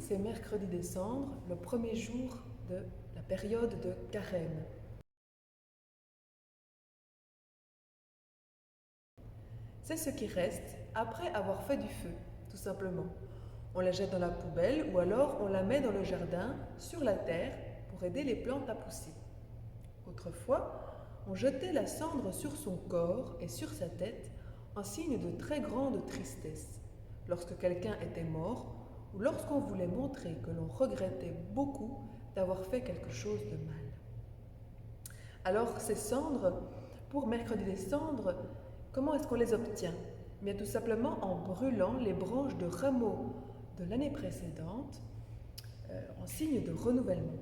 c'est mercredi des cendres, le premier jour de la période de carême. C'est ce qui reste après avoir fait du feu, tout simplement. On la jette dans la poubelle ou alors on la met dans le jardin, sur la terre, pour aider les plantes à pousser. Autrefois, on jetait la cendre sur son corps et sur sa tête en signe de très grande tristesse, lorsque quelqu'un était mort ou lorsqu'on voulait montrer que l'on regrettait beaucoup d'avoir fait quelque chose de mal. Alors ces cendres, pour mercredi des cendres, comment est-ce qu'on les obtient? Bien tout simplement en brûlant les branches de rameaux de l'année précédente en signe de renouvellement.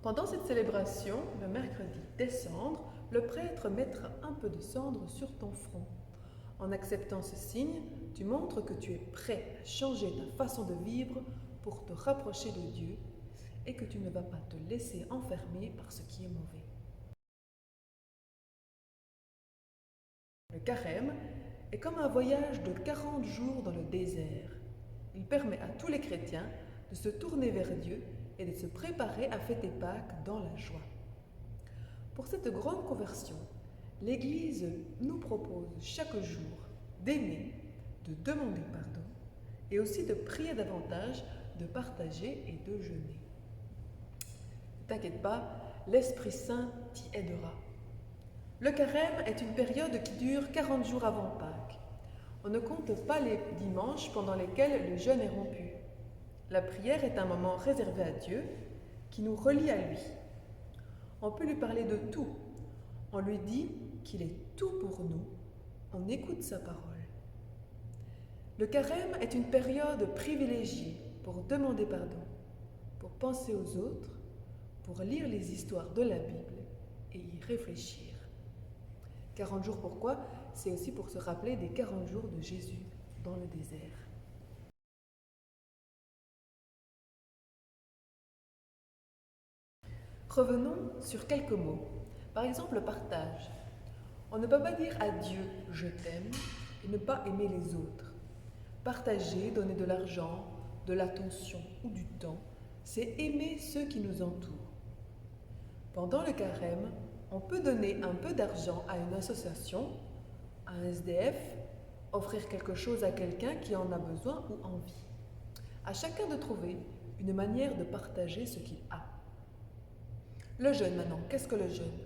Pendant cette célébration, le mercredi des cendres, le prêtre mettra un peu de cendre sur ton front. En acceptant ce signe, tu montres que tu es prêt à changer ta façon de vivre pour te rapprocher de Dieu et que tu ne vas pas te laisser enfermer par ce qui est mauvais. Le carême est comme un voyage de 40 jours dans le désert. Il permet à tous les chrétiens de se tourner vers Dieu et de se préparer à fêter Pâques dans la joie. Pour cette grande conversion, l'Église nous propose chaque jour d'aimer, de demander pardon et aussi de prier davantage, de partager et de jeûner. Ne t'inquiète pas, l'Esprit Saint t'y aidera. Le carême est une période qui dure 40 jours avant Pâques. On ne compte pas les dimanches pendant lesquels le jeûne est rompu. La prière est un moment réservé à Dieu qui nous relie à lui. On peut lui parler de tout. On lui dit qu'il est tout pour nous. On écoute sa parole. Le carême est une période privilégiée pour demander pardon, pour penser aux autres, pour lire les histoires de la Bible et y réfléchir. 40 jours pourquoi? C'est aussi pour se rappeler des 40 jours de Jésus dans le désert. Revenons sur quelques mots. Par exemple, le partage. On ne peut pas dire à Dieu « je t'aime » et ne pas aimer les autres. Partager, donner de l'argent, de l'attention ou du temps, c'est aimer ceux qui nous entourent. Pendant le carême, on peut donner un peu d'argent à une association, à un SDF, offrir quelque chose à quelqu'un qui en a besoin ou envie. À chacun de trouver une manière de partager ce qu'il a. Le jeûne maintenant, qu'est-ce que le jeûne?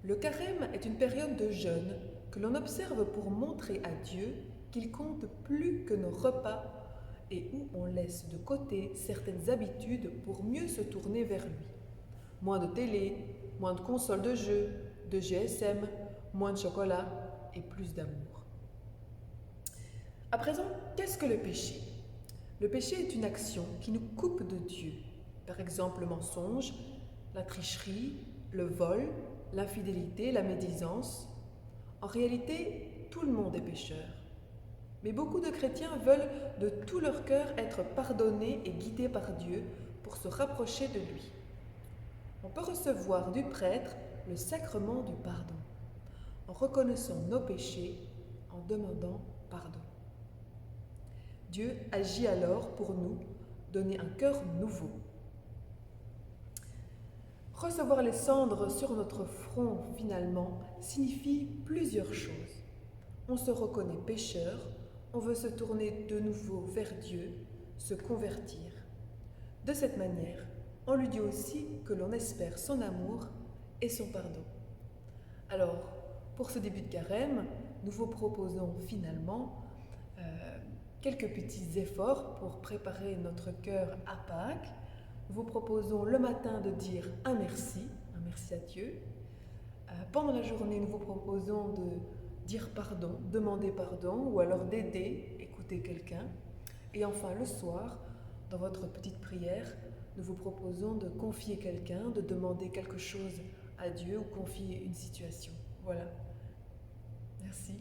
Le carême est une période de jeûne que l'on observe pour montrer à Dieu qu'il compte plus que nos repas et où on laisse de côté certaines habitudes pour mieux se tourner vers lui. Moins de télé, moins de consoles de jeux, de GSM, moins de chocolat et plus d'amour. À présent, qu'est-ce que le péché? Le péché est une action qui nous coupe de Dieu. Par exemple, le mensonge, la tricherie, le vol, l'infidélité, la médisance. En réalité, tout le monde est pécheur. Mais beaucoup de chrétiens veulent de tout leur cœur être pardonnés et guidés par Dieu pour se rapprocher de lui. On peut recevoir du prêtre le sacrement du pardon, en reconnaissant nos péchés, en demandant pardon. Dieu agit alors pour nous donner un cœur nouveau. Recevoir les cendres sur notre front, finalement, signifie plusieurs choses. On se reconnaît pécheur, on veut se tourner de nouveau vers Dieu, se convertir. De cette manière, on lui dit aussi que l'on espère son amour et son pardon. Alors, pour ce début de carême, nous vous proposons finalement quelques petits efforts pour préparer notre cœur à Pâques. Nous vous proposons le matin de dire un merci à Dieu. Pendant la journée, nous vous proposons de dire pardon, demander pardon ou alors d'aider, écouter quelqu'un. Et enfin, le soir, dans votre petite prière, nous vous proposons de confier quelqu'un, de demander quelque chose à Dieu ou confier une situation. Voilà. Merci.